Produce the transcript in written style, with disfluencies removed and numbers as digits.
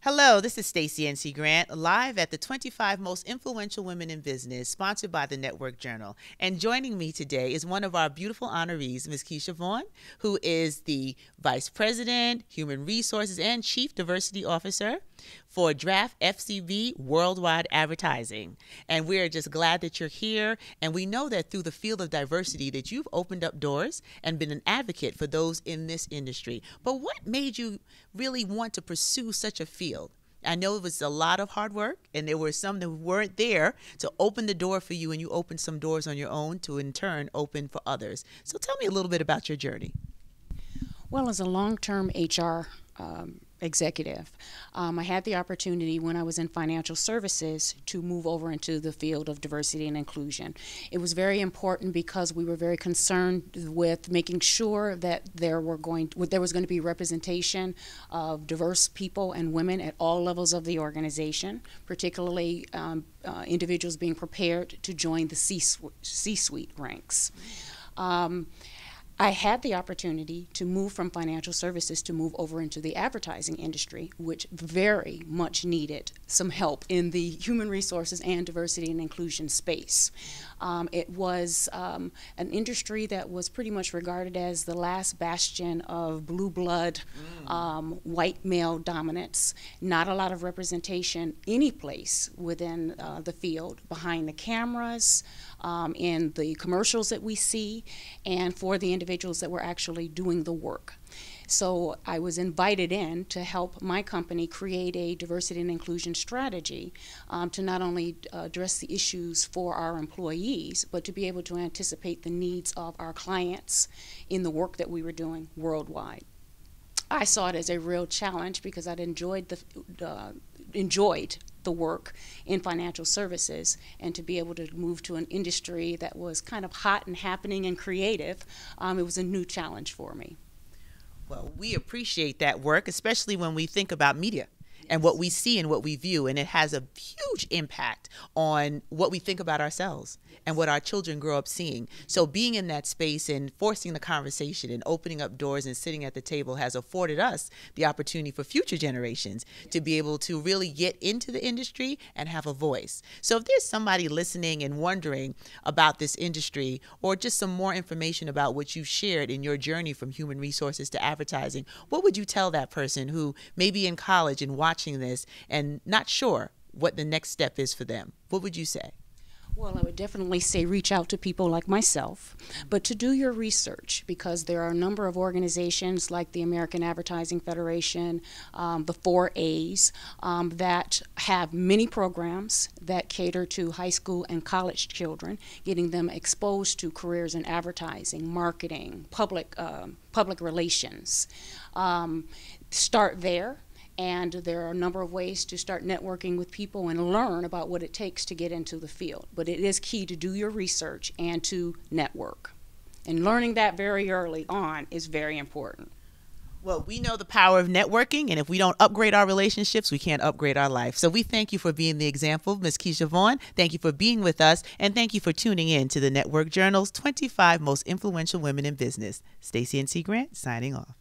Hello, this is Stacie NC Grant, live at the 25 Most Influential Women in Business, sponsored by the Network Journal. And joining me today is one of our beautiful honorees, Ms. Keisha Vaughn, who is the Vice President, Human Resources, and Chief Diversity Officer for Draft FCB Worldwide Advertising. And we're just glad that you're here. And we know that through the field of diversity that you've opened up doors and been an advocate for those in this industry. But what made you really want to pursue such a field? I know it was a lot of hard work, and there were some that weren't there to open the door for you, and you opened some doors on your own to, in turn, open for others. So tell me a little bit about your journey. Well, as a long-term HR executive, I had the opportunity when I was in financial services to move over into the field of diversity and inclusion. It was very important because we were very concerned with making sure that there was going to be representation of diverse people and women at all levels of the organization, particularly individuals being prepared to join the C-suite ranks. I had the opportunity to move from financial services to move over into the advertising industry, which very much needed some help in the human resources and diversity and inclusion space. It was an industry that was pretty much regarded as the last bastion of blue blood, white male dominance, not a lot of representation any place within the field, behind the cameras, in the commercials that we see, and for the individuals that were actually doing the work. So I was invited in to help my company create a diversity and inclusion strategy to not only address the issues for our employees, but to be able to anticipate the needs of our clients in the work that we were doing worldwide. I saw it as a real challenge because I'd enjoyed the work in financial services, and to be able to move to an industry that was kind of hot and happening and creative, it was a new challenge for me. Well, we appreciate that work, especially when we think about media and what we see and what we view, and it has a huge impact on what we think about ourselves and what our children grow up seeing. So being in that space and forcing the conversation and opening up doors and sitting at the table has afforded us the opportunity for future generations to be able to really get into the industry and have a voice. So if there's somebody listening and wondering about this industry, or just some more information about what you shared in your journey from human resources to advertising, what would you tell that person who may be in college and watching this and not sure what the next step is for them? What would you say? Well, I would definitely say reach out to people like myself, but to do your research, because there are a number of organizations like the American Advertising Federation, the 4A's, that have many programs that cater to high school and college children, getting them exposed to careers in advertising, marketing, public relations. Start there. And there are a number of ways to start networking with people and learn about what it takes to get into the field. But it is key to do your research and to network. And learning that very early on is very important. Well, we know the power of networking, and if we don't upgrade our relationships, we can't upgrade our life. So we thank you for being the example, Ms. Keisha Vaughn. Thank you for being with us, and thank you for tuning in to the Network Journal's 25 Most Influential Women in Business. Stacie NC Grant, signing off.